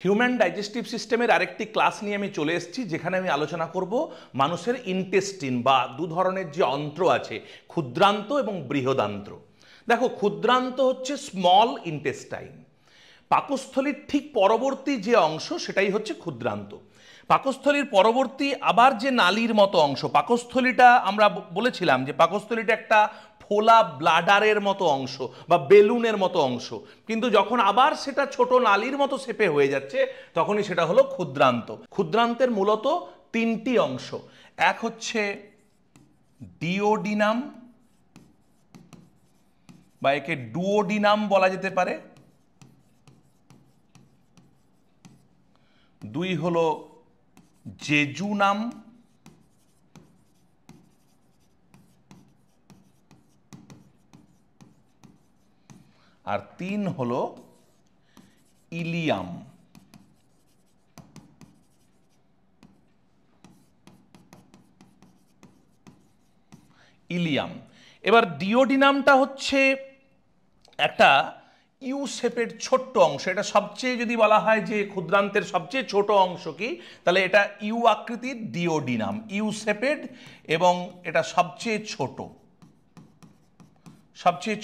Human digestive সিস্টেমের আরেকটি class নিয়ে আমি চলে এসেছি, যেখানে আমি আলোচনা করব মানুষের ইন্টেস্টিন বা দু ধরনের যে অন্ত্র আছে, ক্ষুদ্রান্ত এবং বৃহদান্ত্র। দেখো, ক্ষুদ্রান্ত হচ্ছে স্মল ইন্টেস্টাইন। পাকস্থলীর ঠিক পরবর্তী যে অংশ সেটাই হচ্ছে ক্ষুদ্রান্ত। পাকস্থলীর পরবর্তী আবার যে নালীর মতো অংশ, পাকস্থলীটা আমরা বলেছিলাম যে পাকস্থলীটা একটা ফোলা ব্লাডারের মতো অংশ বা বেলুনের মতো অংশ, কিন্তু যখন আবার সেটা ছোট নালীর মতো শেপে হয়ে যাচ্ছে তখনই সেটা হলো ক্ষুদ্রান্ত। ক্ষুদ্রান্তের মূলত তিনটি অংশ, এক হচ্ছে ডিওডিনাম বা একে ডুওডিনাম বলা যেতে পারে, দুই হলো জেজুনাম, আর তিন হলো ইলিয়াম। ইলিয়াম। এবার ডিওডিনামটা হচ্ছে একটা ইউ শেপের ছোট্ট অংশ। এটা সবচেয়ে, যদি বলা হয় যে ক্ষুদ্রান্তের সবচেয়ে ছোট অংশ কি, তাহলে এটা ইউ আকৃতির ডিওডিনাম, ইউ শেপেড, এবং এটা সবচেয়ে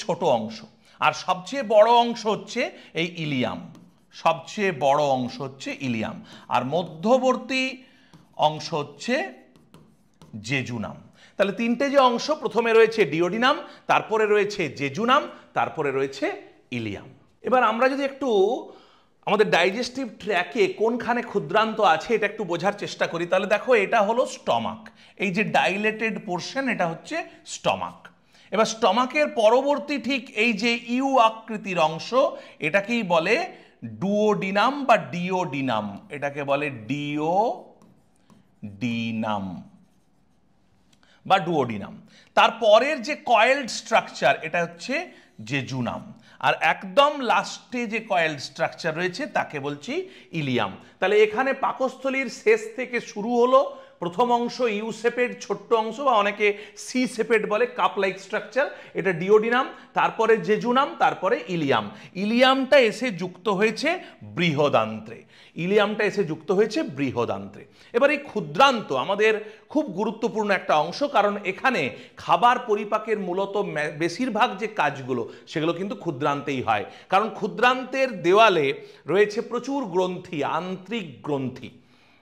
ছোট অংশ। আর সবচেয়ে বড় অংশ হচ্ছে এই ইলিয়াম, সবচেয়ে বড় অংশ হচ্ছে ইলিয়াম, আর মধ্যবর্তী অংশ হচ্ছে জেজুনাম। তাহলে তিনটে যে অংশ, প্রথমে রয়েছে ডিওডিনাম, তারপরে রয়েছে জেজুনাম, তারপরে রয়েছে ইলিয়াম। এবার আমরা যদি একটু আমাদের ডাইজেস্টিভ ট্র্যাকে কোনখানে ক্ষুদ্রান্ত আছে এটা একটু বোঝার চেষ্টা করি, তাহলে দেখো, এটা হলো স্টমাক। এই যে ডাইলেটেড পোর্শন, এটা হচ্ছে স্টমাক। এবার স্টমাকের পরবর্তী ঠিক এই যে ইউ আকৃতির অংশ, এটাকেই বলে ডুওডিনাম বা ডিওডিনাম। এটাকে বলে ডিওডিনাম বা ডুওডিনাম। তারপরের যে কয়েলড স্ট্রাকচার, এটা হচ্ছে জেজুনাম। আর একদম লাস্টে যে কয়েলড স্ট্রাকচার রয়েছে তাকে বলছি ইলিয়াম। তাহলে এখানে পাকস্থলীর শেষ থেকে শুরু হলো প্রথম অংশ ইউ শেপের ছোট্ট অংশ, বা অনেকে সি শেপেড বলে, কাপ লাইক স্ট্রাকচার, এটা ডিওডিনাম, তারপরে জেজুনাম, তারপরে ইলিয়াম। ইলিয়ামটা এসে যুক্ত হয়েছে বৃহদান্ত্রে। এবার এই ক্ষুদ্রান্ত আমাদের খুব গুরুত্বপূর্ণ একটা অংশ, কারণ এখানে খাবার পরিপাকের মূলত বেশিরভাগ যে কাজগুলো সেগুলো কিন্তু ক্ষুদ্রান্তেই হয়। কারণ ক্ষুদ্রান্তের দেওয়ালে রয়েছে প্রচুর গ্রন্থি, আন্ত্রিক গ্রন্থি,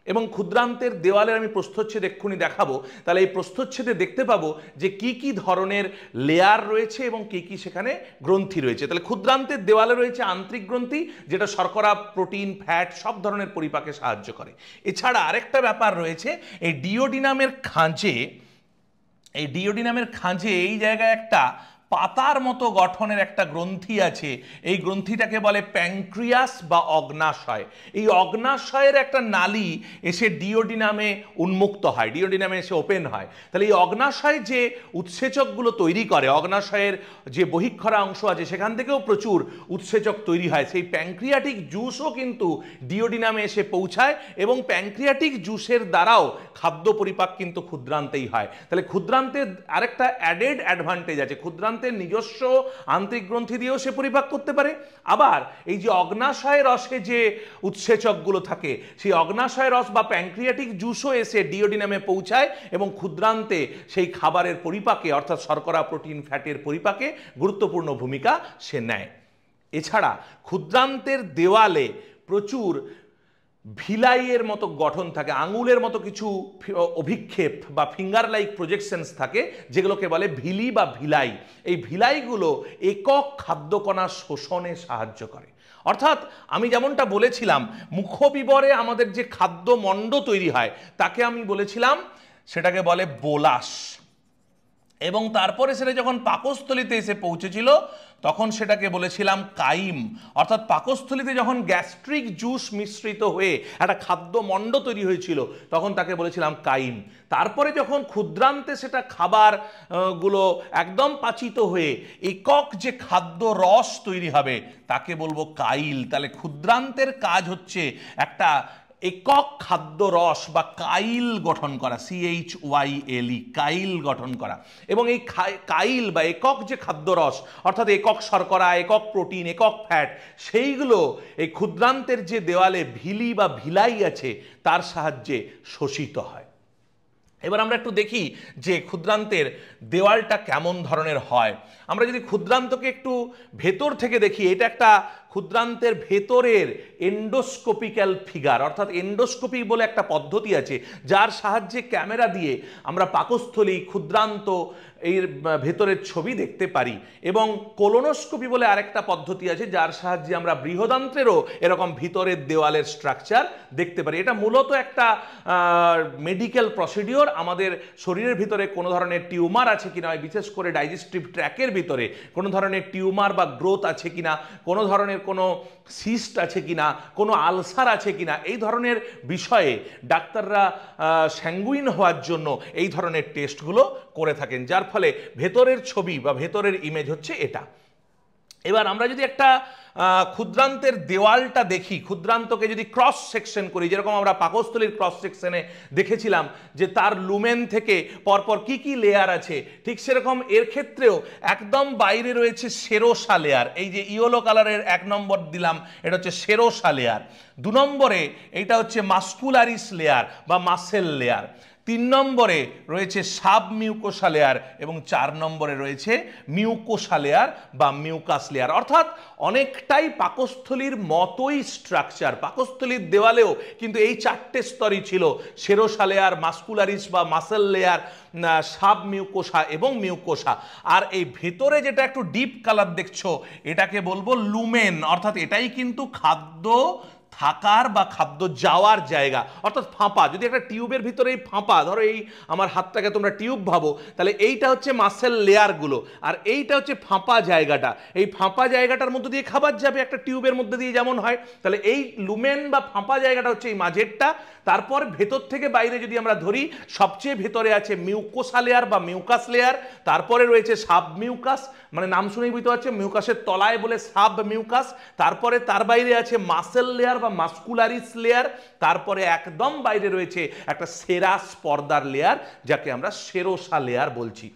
এবং ক্ষুদ্রান্তের দেওয়ালের আমি প্রস্থচ্ছেদ এক্ষুনি দেখাবো। তাহলে এই প্রস্থচ্ছেদে দেখতে পাবো যে কি কি ধরনের লেয়ার রয়েছে এবং কি কি সেখানে গ্রন্থি রয়েছে। তাহলে ক্ষুদ্রান্তের দেওয়ালে রয়েছে আন্ত্রিক গ্রন্থি, যেটা শর্করা, প্রোটিন, ফ্যাট সব ধরনের পরিপাকে সাহায্য করে। এছাড়া আরেকটা ব্যাপার রয়েছে, এই ডিওডিনামের খাঁজে এই জায়গায় একটা পাতার মতো গঠনের একটা গ্রন্থি আছে। এই গ্রন্থিটাকে বলে প্যানক্রিয়াস বা অগ্নাশয়। এই অগ্নাশয়ের একটা নালী এসে ডিওডিনামে উন্মুক্ত হয়, ডিওডিনামে এসে ওপেন হয়। তাহলে এই অগ্নাশয় যে উৎসেচকগুলো তৈরি করে, অগ্নাশয়ের যে বহিঃক্ষরা অংশ আছে সেখান থেকেও প্রচুর উৎসেচক তৈরি হয়। সেই প্যানক্রিয়াটিক জুসও কিন্তু ডিওডিনামে এসে পৌঁছায়, এবং প্যানক্রিয়াটিক জুসের দ্বারাও খাদ্য পরিপাক কিন্তু ক্ষুদ্রান্তেই হয়। তাহলে ক্ষুদ্রান্তের আরেকটা অ্যাডেড অ্যাডভান্টেজ আছে, ক্ষুদ্রান্তের নিজস্ব আন্ত্রিক গ্রন্থি দিয়েও সে পরিপাক করতে পারে। আবার এই যে অগ্নাশয় রসে যে উৎসেচকগুলো থাকে, সেই অগ্নাশয় রস বা প্যানক্রিয়াটিক জুসও এসে ডিওডিনামে পৌঁছায় এবং ক্ষুদ্রান্তে সেই খাবারের পরিপাকে, অর্থাৎ শর্করা, প্রোটিন, ফ্যাটের পরিপাকে গুরুত্বপূর্ণ ভূমিকা সে নেয়। এছাড়া ক্ষুদ্রান্তের দেওয়ালে প্রচুর ভিলাইয়ের মতো গঠন থাকে, আঙুলের মতো কিছু অভিক্ষেপ বা ফিঙ্গার লাইক প্রজেকশনস থাকে, যেগুলোকে বলে ভিলি বা ভিলাই। এই ভিলাইগুলো একক খাদ্যকণা শোষণে সাহায্য করে। অর্থাৎ আমি যেমনটা বলেছিলাম, মুখবিবরে আমাদের যে খাদ্য মণ্ড তৈরি হয় তাকে আমি বলেছিলাম সেটাকে বলে বোলাস, এবং তারপরে সেটা যখন পাকস্থলীতে এসে পৌঁছেছিল তখন সেটাকে বলেছিলাম কাইম। অর্থাৎ পাকস্থলীতে যখন গ্যাস্ট্রিক জুস মিশ্রিত হয়ে একটা খাদ্য মণ্ড তৈরি হয়েছিল তখন তাকে বলেছিলাম কাইম। তারপরে যখন ক্ষুদ্রান্তে সেটা খাবার গুলো একদম পাচিত হয়ে একক যে খাদ্য রস তৈরি হবে তাকে বলবো কাইল। তাহলে ক্ষুদ্রান্তের কাজ হচ্ছে একটা একক খাদ্য রস বা কাইল গঠন করা, CHYLE, কাইল গঠন করা। এবং এই কাইল বা একক যে খাদ্য রস, অর্থাৎ একক শর্করা, একক প্রোটিন, একক ফ্যাট, সেইগুলো এই ক্ষুদ্রান্তের যে দেওয়ালে ভিলি বা ভিলাই আছে তার সাহায্যে শোষিত হয়। এবার আমরা একটু দেখি যে ক্ষুদ্রান্তের দেওয়ালটা কেমন ধরনের হয়। আমরা যদি ক্ষুদ্রান্তকে একটু ভেতর থেকে দেখি, এটা একটা ক্ষুদ্রান্তের ভেতরের এন্ডোস্কোপিক্যাল ফিগার, অর্থাৎ এন্ডোস্কোপি বলে একটা পদ্ধতি আছে যার সাহায্যে ক্যামেরা দিয়ে আমরা পাকস্থলী, ক্ষুদ্রান্ত এর ভেতরের ছবি দেখতে পারি। এবং কোলোনোস্কোপি বলে আরেকটা পদ্ধতি আছে যার সাহায্যে আমরা বৃহদান্ত্রেরও এরকম ভিতরের দেওয়ালের স্ট্রাকচার দেখতে পারি। এটা মূলত একটা মেডিকেল প্রসিডিওর। আমাদের শরীরের ভিতরে কোনো ধরনের টিউমার আছে কিনা, বিশেষ করে ডাইজেস্টিভ ট্র্যাকের ভিতরে কোনো ধরনের টিউমার বা গ্রোথ আছে কিনা, কোনো ধরনের কোনো সিস্ট আছে কিনা, কোনো আলসার আছে কিনা, এই ধরনের বিষয়ে ডাক্তাররা স্যাঙ্গুইন হওয়ার জন্য এই ধরনের টেস্টগুলো করে থাকেন, যার ফলে ভেতরের ছবি বা ভেতরের ইমেজ হচ্ছে এটা। এবার আমরা যদি একটা ক্ষুদ্রান্তের দেওয়ালটা দেখি, ক্ষুদ্রান্তকে যদি ক্রস সেকশন করি, যেরকম আমরা পাকস্থলীর ক্রস সেকশনে দেখেছিলাম যে তার লুমেন থেকে পরপর কি কি লেয়ার আছে, ঠিক সেরকম এর ক্ষেত্রেও একদম বাইরে রয়েছে সেরোসা লেয়ার। এই যে ইয়েলো কালারের 1 নম্বর দিলাম, এটা হচ্ছে সেরোসা লেয়ার। 2 নম্বরে এইটা হচ্ছে মাস্কুলারিস লেয়ার বা মাসেল লেয়ার। 3 নম্বরে রয়েছে সাব মিউকোসা লেয়ার এবং 4 নম্বরে রয়েছে মিউকোসা লেয়ার বা মিউকাস লেয়ার। অর্থাৎ অনেকটাই পাকস্থলীর মতোই স্ট্রাকচার। পাকস্থলীর দেওয়ালেও কিন্তু এই 4টে স্তরই ছিল, সেরোসা লেয়ার, মাস্কুলারিস বা মাসেল লেয়ার, সাব মিউকোসা এবং মিউকোসা। আর এই ভেতরে যেটা একটু ডিপ কালার দেখছো এটাকে বলবো লুমেন, অর্থাৎ এটাই কিন্তু খাদ্য থাকার বা খাদ্য যাওয়ার জায়গা, অর্থাৎ ফাঁপা। যদি একটা টিউবের ভিতরে এই ফাঁপা, ধরো এই আমার হাতটাকে তোমরা টিউব ভাবো, তাহলে এইটা হচ্ছে মাসেল লেয়ারগুলো আর এইটা হচ্ছে ফাঁপা জায়গাটা। এই ফাঁপা জায়গাটার মধ্যে দিয়ে খাবার যাবে একটা টিউবের মধ্যে দিয়ে যেমন হয়, তাহলে এই লুমেন বা ফাঁপা জায়গাটা হচ্ছে এই মাঝেরটা। তারপর ভেতর থেকে বাইরে যদি আমরা ধরি, সবচেয়ে ভেতরে আছে মিউকোসা লেয়ার বা মিউকাস লেয়ার, তারপরে রয়েছে সাব মিউকাস, মানে নাম শুনেই বুঝতে পারছে মিউকাসের তলায় বলে সাব মিউকাস, তারপরে তার বাইরে আছে মাসেল লেয়ার বা মাস্কুলারিস লেয়ার, তারপরে একদম বাইরে রয়েছে একটা সেরাস পর্দার লেয়ার যাকে আমরা সেরোসা লেয়ার বলছি।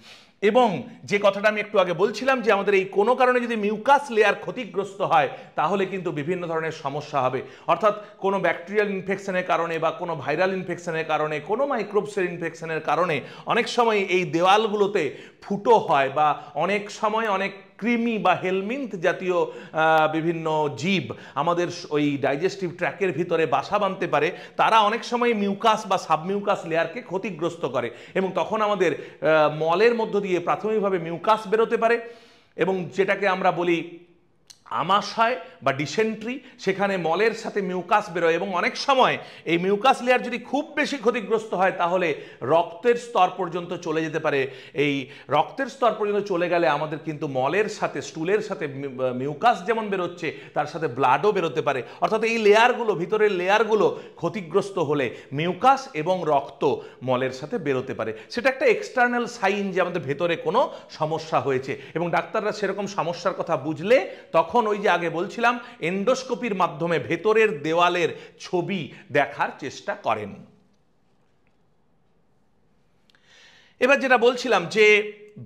এবং যে কথাটা আমি একটু আগে বলছিলাম যে আমাদের এই কোনো কারণে যদি মিউকাস লেয়ার ক্ষতিগ্রস্ত হয় তাহলে কিন্তু বিভিন্ন ধরনের সমস্যা হবে। অর্থাৎ কোনো ব্যাকটেরিয়াল ইনফেকশনের কারণে বা কোনো ভাইরাল ইনফেকশনের কারণে, কোনো মাইক্রোবসের ইনফেকশনের কারণে অনেক সময় এই দেওয়ালগুলোতে ফুটো হয় বা অনেক সময় অনেক কৃমি বা হেলমিন্থ জাতীয় বিভিন্ন জীব আমাদের ওই ডাইজেস্টিভ ট্র্যাকের ভিতরে বাসা বাঁধতে পারে। তারা অনেক সময় মিউকাস বা সাবমিউকাস লেয়ারকে ক্ষতিগ্রস্ত করে এবং তখন আমাদের মলের মধ্য দিয়ে প্রাথমিকভাবে মিউকাস বেরোতে পারে এবং যেটাকে আমরা বলি আমাশয় বা ডিসেন্ট্রি, সেখানে মলের সাথে মিউকাস বেরোয় এবং অনেক সময় এই মিউকাস লেয়ার যদি খুব বেশি ক্ষতিগ্রস্ত হয় তাহলে রক্তের স্তর পর্যন্ত চলে যেতে পারে। এই রক্তের স্তর পর্যন্ত চলে গেলে আমাদের কিন্তু মলের সাথে, স্টুলের সাথে মিউকাস যেমন বেরোচ্ছে তার সাথে ব্লাডও বেরোতে পারে। অর্থাৎ এই লেয়ারগুলো, ভিতরের লেয়ারগুলো ক্ষতিগ্রস্ত হলে মিউকাস এবং রক্ত মলের সাথে বেরোতে পারে। সেটা একটা এক্সটার্নাল সাইন যে আমাদের ভেতরে কোনো সমস্যা হয়েছে এবং ডাক্তাররা সেরকম সমস্যার কথা বুঝলে তখন ওই যে আগে বলছিলাম এন্ডোস্কোপির মাধ্যমে ভেতরের দেওয়ালের ছবি দেখার চেষ্টা করেন। এবার যেটা বলছিলাম যে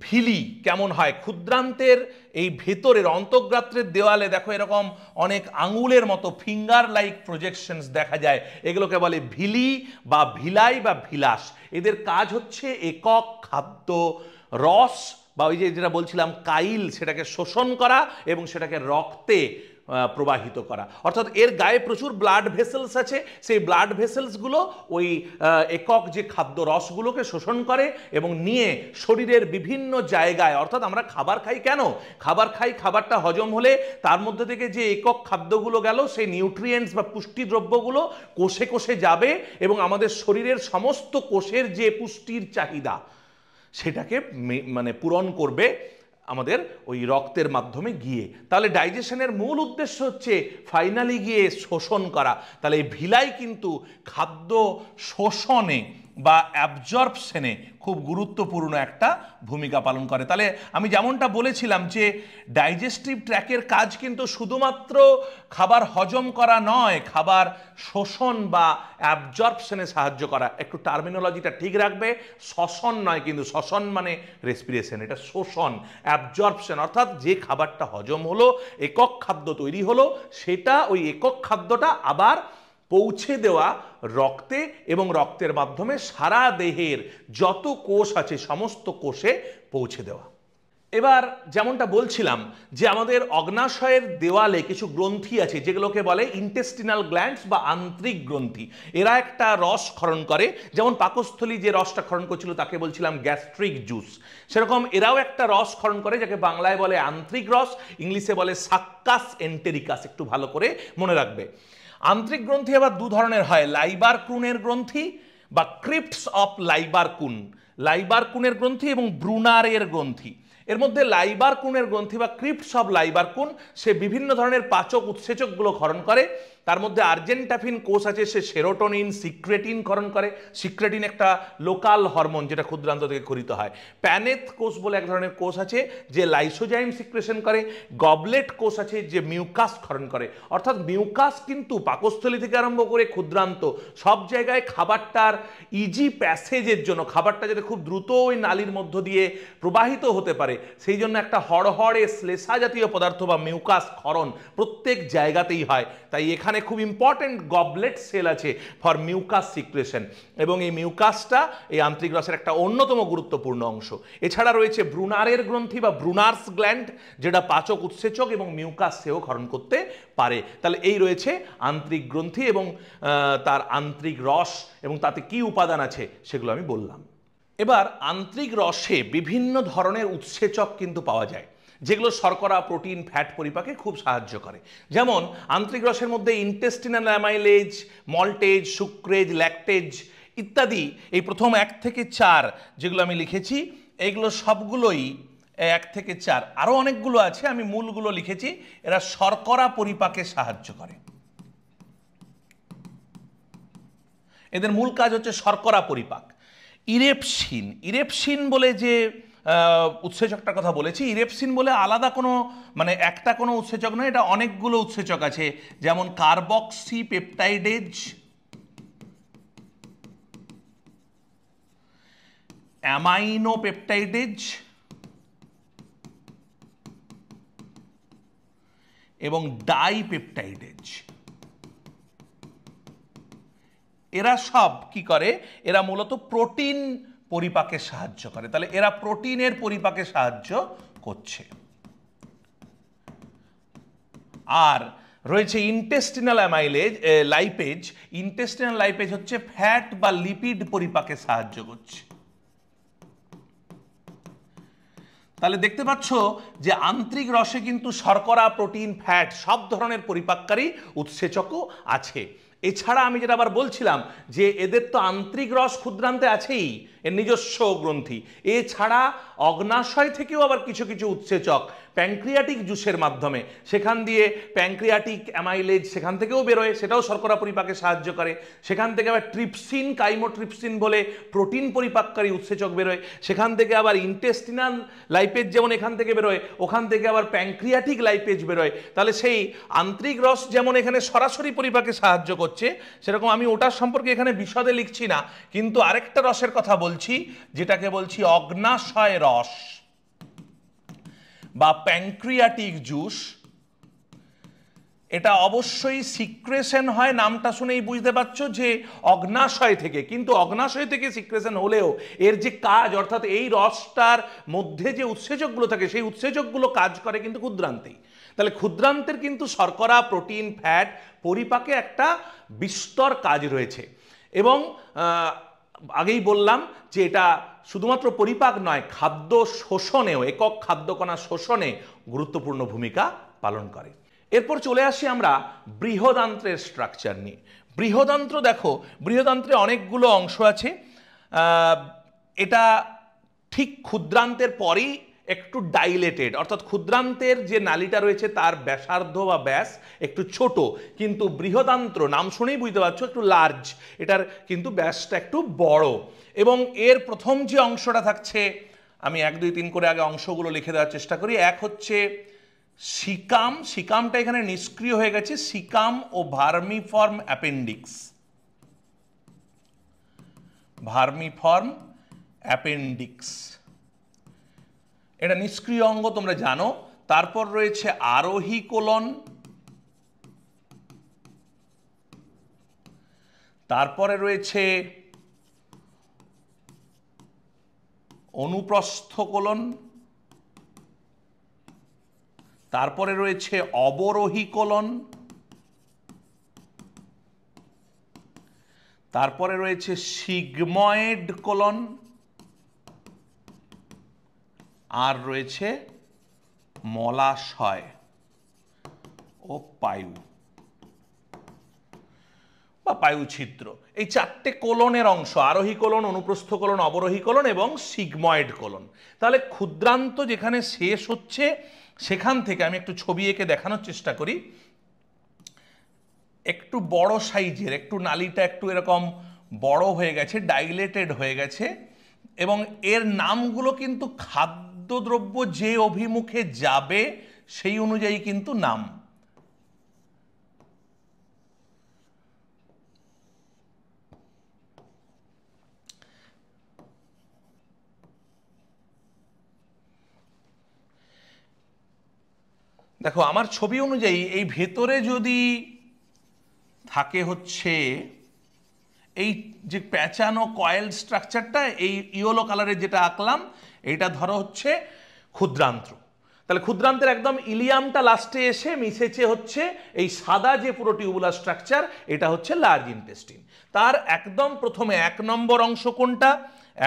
ভিলি কেমন হয়, ক্ষুদ্রান্তের এই ভেতরের অন্তঃগ্রাত্রের দেওয়ালে দেখো এরকম অনেক আঙুলের মতো ফিঙ্গার লাইক প্রজেকশনস দেখা যায়, এগুলোকে বলে ভিলি বা ভিলাই বা ভিলাস। এদের কাজ হচ্ছে একক খাদ্য রস বা ওই যে যেটা বলছিলাম কাইল, সেটাকে শোষণ করা এবং সেটাকে রক্তে প্রবাহিত করা। অর্থাৎ এর গায়ে প্রচুর ব্লাড ভেসেলস আছে, সেই ব্লাড ভেসেলসগুলো ওই একক যে খাদ্য রসগুলোকে শোষণ করে এবং নিয়ে শরীরের বিভিন্ন জায়গায়, অর্থাৎ আমরা খাবার খাই কেন, খাবার খাই, খাবারটা হজম হলে তার মধ্যে থেকে যে একক খাদ্যগুলো গেল সেই নিউট্রিয়েন্টস বা পুষ্টি দ্রব্যগুলো কোষে কোষে যাবে এবং আমাদের শরীরের সমস্ত কোষের যে পুষ্টির চাহিদা সেটাকে মানে পূরণ করবে আমাদের ওই রক্তের মাধ্যমে গিয়ে। তাহলে ডাইজেশনের মূল উদ্দেশ্য হচ্ছে ফাইনালি গিয়ে শোষণ করা। তাহলে এই ভিলাই কিন্তু খাদ্য শোষণে বা অ্যাবজর্পশনে খুব গুরুত্বপূর্ণ একটা ভূমিকা পালন করে। তাহলে আমি যেমনটা বলেছিলাম যে ডাইজেস্টিভ ট্র্যাকের কাজ কিন্তু শুধুমাত্র খাবার হজম করা নয়, খাবার শোষণ বা অ্যাবজর্পশনে সাহায্য করা। একটু টার্মিনোলজিটা ঠিক রাখবে, শ্বসন নয়, কিন্তু শ্বসন মানে রেসপিরেশন, এটা শোষণ, অ্যাবজর্পশন অর্থাৎ যে খাবারটা হজম হলো, একক খাদ্য তৈরি হলো, সেটা ওই একক খাদ্যটা আবার পৌঁছে দেওয়া রক্তে এবং রক্তের মাধ্যমে সারা দেহের যত কোষ আছে সমস্ত কোষে পৌঁছে দেওয়া। এবার যেমনটা বলছিলাম যে আমাদের অগ্নাশয়ের দেওয়ালে কিছু গ্রন্থি আছে যেগুলোকে বলে ইন্টেস্টিনাল গ্ল্যান্ডস বা আন্ত্রিক গ্রন্থি। এরা একটা রস ক্ষরণ করে, যেমন পাকস্থলী যে রসটা ক্ষরণ করছিল তাকে বলছিলাম গ্যাস্ট্রিক জুস, সেরকম এরাও একটা রস ক্ষরণ করে যাকে বাংলায় বলে আন্ত্রিক রস, ইংলিশে বলে সাক্কাস এন্টেরিকাস। একটু ভালো করে মনে রাখবে। আন্ত্রিক গ্রন্থি আবার দু ধরনের হয়, লাইবারকুনের গ্রন্থি বা ক্রিপ্টস অফ লাইবারকুন, লাইবারকুনের গ্রন্থি এবং ব্রুনারের গ্রন্থি। এর মধ্যে লাইবারকুনের গ্রন্থি বা ক্রিপ্টস অফ লাইবারকুন সে বিভিন্ন ধরনের পাচক উৎসেচকগুলো ক্ষরণ করে। তার মধ্যে আর্জেন্টাফিন কোষ আছে, সে সেরোটোনিন সিক্রেটিন ক্ষরণ করে। সিক্রেটিন একটা লোকাল হরমোন যেটা ক্ষুদ্রান্ত থেকে ক্ষরিত হয়। প্যানেথ কোষ বলে এক ধরনের কোষ আছে যে লাইসোজাইম সিক্রেশন করে। গবলেট কোষ আছে যে মিউকাস ক্ষরণ করে। অর্থাৎ মিউকাস কিন্তু পাকস্থলী থেকে আরম্ভ করে ক্ষুদ্রান্ত সব জায়গায় খাবারটার ইজি প্যাসেজের জন্য, খাবারটা যাতে খুব দ্রুত ওই নালীর মধ্য দিয়ে প্রবাহিত হতে পারে সেই জন্য একটা হড়হড়ে শ্লেষা জাতীয় পদার্থ বা মিউকাস ক্ষরণ প্রত্যেক জায়গাতেই হয়। তাই এখানে খুব ইম্পর্টেন্ট গবলেট সেল আছে ফর মিউকাস সিক্রেশন, এবং এই মিউকাসটা এই আন্ত্রিক রসের একটা অন্যতম গুরুত্বপূর্ণ অংশ। এছাড়া রয়েছে ব্রুনারের গ্রন্থি বা ব্রুনার্স গ্ল্যান্ড, যেটা পাচক উৎসেচক এবং মিউকাস সেও ক্ষরণ করতে পারে। তাহলে এই রয়েছে আন্ত্রিক গ্রন্থি এবং তার আন্ত্রিক রস এবং তাতে কি উপাদান আছে সেগুলো আমি বললাম। এবার আন্ত্রিক রসে বিভিন্ন ধরনের উৎসেচক কিন্তু পাওয়া যায় যেগুলো শর্করা, প্রোটিন, ফ্যাট পরিপাকে খুব সাহায্য করে। যেমন আন্ত্রিক রসের মধ্যে intestinal amylase, maltase, sucrase, lactase ইত্যাদি, এই প্রথম 1 থেকে 4 যেগুলো আমি লিখেছি এইগুলো সবগুলোই 1 থেকে 4, আরও অনেকগুলো আছে, আমি মূলগুলো লিখেছি। এরা শর্করা পরিপাকে সাহায্য করে। এদের মূল কাজ হচ্ছে শর্করা পরিপাক। ইরেপসিন, ইরেপসিন বলে যে উৎসেচকটার কথা বলেছি, ইরেপসিন বলে আলাদা কোনো মানে একটা কোনো উৎসেচক নয়, এটা অনেকগুলো উৎসেচক আছে। যেমন কার্বক্সি পেপটাইডেজ, অ্যামাইনো পেপটাইডেজ এবং ডাইপেপটাইডেজ। এরা সব কি করে, এরা মূলত প্রোটিন পরিপাকে সাহায্য করে। তাহলে এরা প্রোটিনের পরিপাকে সাহায্য করছে। আর রয়েছে intestinal amylase, lipase. Intestinal lipase হচ্ছে ফ্যাট বা লিপিড পরিপাকে সাহায্য করছে। তাহলে দেখতে পাচ্ছ যে আন্ত্রিক রসে কিন্তু শর্করা, প্রোটিন, ফ্যাট সব ধরনের পরিপাককারী উৎসেচকও আছে। এছাড়া আমি যেটা আবার বলছিলাম যে এদের তো আন্ত্রিক রস ক্ষুদ্রান্তে আছেই, এর নিজস্ব গ্রন্থি। এছাড়া অগ্নাশয় থেকেও আবার কিছু কিছু উৎসেচক প্যানক্রিয়াটিক জুসের মাধ্যমে, সেখান দিয়ে প্যানক্রিয়াটিক অ্যামাইলেজ সেখান থেকেও বেরোয়, সেটাও শর্করা পরিপাকে সাহায্য করে। সেখান থেকে আবার ট্রিপসিন, কাইমোট্রিপসিন বলে প্রোটিন পরিপাককারী উৎসেচক বেরোয়। সেখান থেকে আবার ইন্টেস্টিনাল লাইপেজ যেমন এখান থেকে বেরোয়, ওখান থেকে আবার প্যানক্রিয়াটিক লাইপেজ বেরোয়। তাহলে সেই আন্ত্রিক রস যেমন এখানে সরাসরি পরিপাকে সাহায্য করছে, সেরকম আমি ওটার সম্পর্কে এখানে বিশদে লিখছি না, কিন্তু আরেকটা রসের কথা বলছি যেটাকে বলছি অগ্নাশয় রস বা প্যানক্রিয়াটিক জুস। এটা অবশ্যই সিক্রেশন হয়, নামটা শুনেই বুঝতে পারছো যে অগ্নাশয় থেকে, কিন্তু অগ্নাশয় থেকে সিক্রেশন হলেও এর যে কাজ, অর্থাৎ এই রসটার মধ্যে যে উৎসেচকগুলো থাকে সেই উৎসেচকগুলো কাজ করে কিন্তু ক্ষুদ্রান্তেই। তাহলে ক্ষুদ্রান্তের কিন্তু শর্করা, প্রোটিন, ফ্যাট পরিপাকে একটা বিস্তর কাজ রয়েছে। এবং আগেই বললাম যে এটা শুধুমাত্র পরিপাক নয়, খাদ্য শোষণেও, একক খাদ্যকণা শোষণে গুরুত্বপূর্ণ ভূমিকা পালন করে। এরপর চলে আসি আমরা বৃহদান্ত্রের স্ট্রাকচার নিয়ে। বৃহদান্ত্র দেখো, বৃহদান্ত্রে অনেকগুলো অংশ আছে। এটা ঠিক ক্ষুদ্রান্তের পরেই একটু ডাইলেটেড, অর্থাৎ ক্ষুদ্রান্তের যে নালীটা রয়েছে তার ব্যাসার্ধ বা ব্যাস একটু ছোট, কিন্তু বৃহদান্ত্র নাম শুনেই বুঝতে পারছো একটু লার্জ, এটার কিন্তু ব্যাসটা একটু বড়। এবং এর প্রথম যে অংশটা থাকছে, আমি 1 2 3 করে আগে অংশগুলো লিখে দেওয়ার চেষ্টা করি। এক হচ্ছে সিকাম, সিকামটা এখানে নিষ্ক্রিয় হয়ে গেছে, সিকাম ও ভার্মিফর্ম অ্যাপেন্ডিক্স, ভার্মিফর্ম অ্যাপেন্ডিক্স এটা নিষ্ক্রিয় অঙ্গ তোমরা জানো। তারপর রয়েছে আরোহী কোলন, তারপরে রয়েছে অনুপ্রস্থ কোলন, তারপরে রয়েছে অবরোহী কোলন, তারপরে রয়েছে সিগময়েড কোলন, আর রয়েছে মলাশয় ও পায়ু বা পায়ু ছিদ্র। এই 4টে কোলনের অংশ, আরোহী কোলন, অনুপ্রস্থ কোলন, অবরোহী কোলন এবং সিগময়েড কোলন। তাহলে ক্ষুদ্রান্ত যেখানে শেষ হচ্ছে সেখান থেকে আমি একটু ছবি এঁকে দেখানোর চেষ্টা করি। একটু বড় সাইজের, একটু নালীটা একটু এরকম বড় হয়ে গেছে, ডাইলেটেড হয়ে গেছে, এবং এর নামগুলো কিন্তু খাদ্যদ্রব্য যে অভিমুখে যাবে সেই অনুযায়ী কিন্তু নাম। দেখো আমার ছবি অনুযায়ী এই ভেতরে যদি থাকে হচ্ছে এই যে প্যাঁচানো কয়েল স্ট্রাকচারটা, এই ইয়েলো কালারের যেটা আঁকলাম, এইটা ধরো হচ্ছে ক্ষুদ্রান্ত্র। তাহলে ক্ষুদ্রান্তের একদম ইলিয়ামটা লাস্টে এসে মিশেছে হচ্ছে এই সাদা যে পুরো টিউবুলার স্ট্রাকচার, এটা হচ্ছে লার্জ ইন্টেস্টিন। তার একদম প্রথমে 1 নম্বর অংশ কোনটা?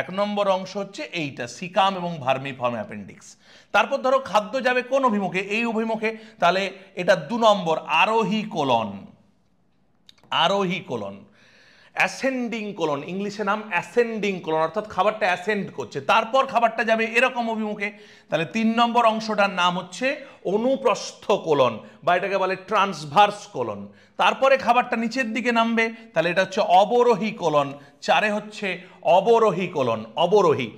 1 নম্বর অংশ হচ্ছে এইটা, সিকাম এবং ভার্মিফর্ম অ্যাপেন্ডিক্স। তারপর ধরো খাদ্য যাবে কোন অভিমুখে? এই অভিমুখে, তাহলে এটা 2 নম্বর আরোহী কোলন, আরোহী কোলন। অ্যাসেন্ডিং কোলন, ইংলিশে নাম অ্যাসেন্ডিং কোলন, অর্থাৎ খাবারটা অ্যাসেন্ড করছে, তারপর খাবারটা যাবে এরকম অভিমুখে। তাহলে 3 নম্বর অংশটার নাম হচ্ছে অনুপ্রস্থ কোলন, বা এটাকে বলে ট্রান্সভার্স কোলন। তারপরে খাবারটা নিচের দিকে নামবে, তাহলে এটা হচ্ছে অবরোহী কোলন। 4 হচ্ছে অবরোহী কোলন, অবরোহী।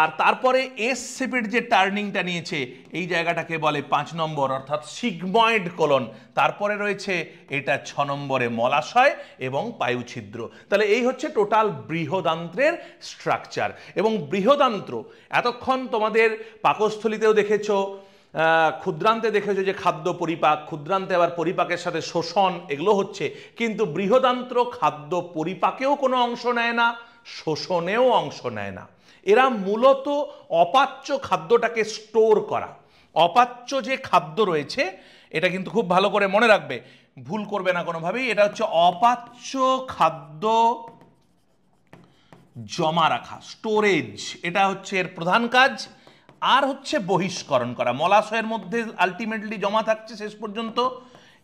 আর তারপরে এস শেপের যে টার্নিংটা নিয়েছে এই জায়গাটাকে বলে 5 নম্বর, অর্থাৎ সিগময়েড কোলন। তারপরে রয়েছে এটা 6 নম্বরে মলাশয় এবং পায়ু ছিদ্র। তাহলে এই হচ্ছে টোটাল বৃহদান্ত্রের স্ট্রাকচার। এবং বৃহদান্ত্র এতক্ষণ তোমাদের পাকস্থলীতেও দেখেছো, ক্ষুদ্রান্তে দেখেছো যে খাদ্য পরিপাক, ক্ষুদ্রান্তে আবার পরিপাকের সাথে শোষণ, এগুলো হচ্ছে। কিন্তু বৃহদান্ত্র খাদ্য পরিপাকেও কোনো অংশ নেয় না, শোষণেও অংশ নেয় না। এরা মূলত অপাচ্য খাদ্যটাকে স্টোর করা, অপাচ্য যে খাদ্য রয়েছে এটা কিন্তু খুব ভালো করে মনে রাখবে, ভুল করবে না কোনোভাবেই। এটা হচ্ছে অপাচ্য খাদ্য জমা রাখা, স্টোরেজ, এটা হচ্ছে এর প্রধান কাজ। আর হচ্ছে বহিষ্করণ করা, মলাশয়ের মধ্যে আলটিমেটলি জমা থাকছে শেষ পর্যন্ত,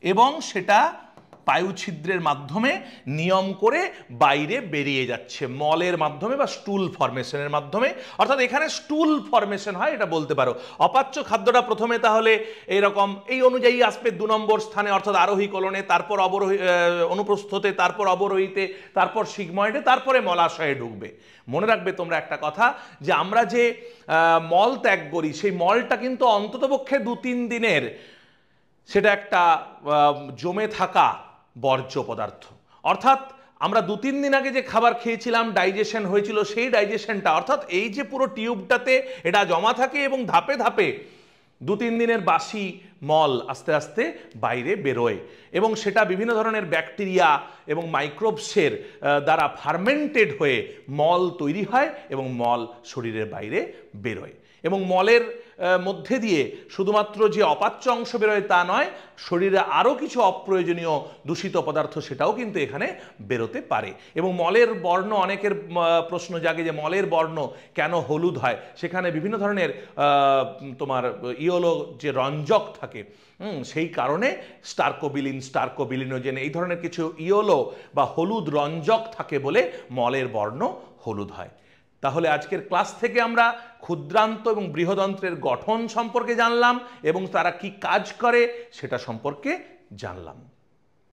এবং সেটা পায়ু ছিদ্রের মাধ্যমে নিয়ম করে বাইরে বেরিয়ে যাচ্ছে মলের মাধ্যমে বা স্টুল ফরমেশনের মাধ্যমে। অর্থাৎ এখানে স্টুল ফরমেশন হয় এটা বলতে পারো। অপাচ্য খাদ্যটা প্রথমে তাহলে এইরকম এই অনুযায়ী আসবে 2 নম্বর স্থানে, অর্থাৎ আরোহী কোলনে, তারপর অবরোহী অনুপ্রস্থতে, তারপর অবরোহীতে, তারপর সিগময়েডে, তারপরে মলাশয়ে ঢুকবে। মনে রাখবে তোমরা একটা কথা, যে আমরা যে মল ত্যাগ করি সেই মলটা কিন্তু অন্ততপক্ষে 2-3 দিনের সেটা একটা জমে থাকা বর্জ্য পদার্থ। অর্থাৎ আমরা 2-3 দিন আগে যে খাবার খেয়েছিলাম, ডাইজেশন হয়েছিল, সেই ডাইজেশনটা, অর্থাৎ এই যে পুরো টিউবটাতে এটা জমা থাকে এবং ধাপে ধাপে 2-3 দিনের বাসি মল আস্তে আস্তে বাইরে বেরোয়, এবং সেটা বিভিন্ন ধরনের ব্যাকটেরিয়া এবং মাইক্রোবসের দ্বারা ফার্মেন্টেড হয়ে মল তৈরি হয় এবং মল শরীরের বাইরে বেরোয়। এবং মলের মধ্যে দিয়ে শুধুমাত্র যে অপাচ্য অংশ বেরোয় তা নয়, শরীরে আরও কিছু অপ্রয়োজনীয় দূষিত পদার্থ সেটাও কিন্তু এখানে বেরোতে পারে। এবং মলের বর্ণ, অনেকের প্রশ্ন জাগে যে মলের বর্ণ কেন হলুদ হয়, সেখানে বিভিন্ন ধরনের তোমার ইয়েলো যে রঞ্জক থাকে, সেই কারণে স্টার্কোবিলিন, স্টার্কোবিলিনোজেন, এই ধরনের কিছু ইয়েলো বা হলুদ রঞ্জক থাকে বলে মলের বর্ণ হলুদ হয়। তাহলে আজকের ক্লাস থেকে আমরা ক্ষুদ্রান্ত এবং বৃহদন্ত্রের গঠন সম্পর্কে জানলাম এবং তারা কি কাজ করে সেটা সম্পর্কে জানলাম।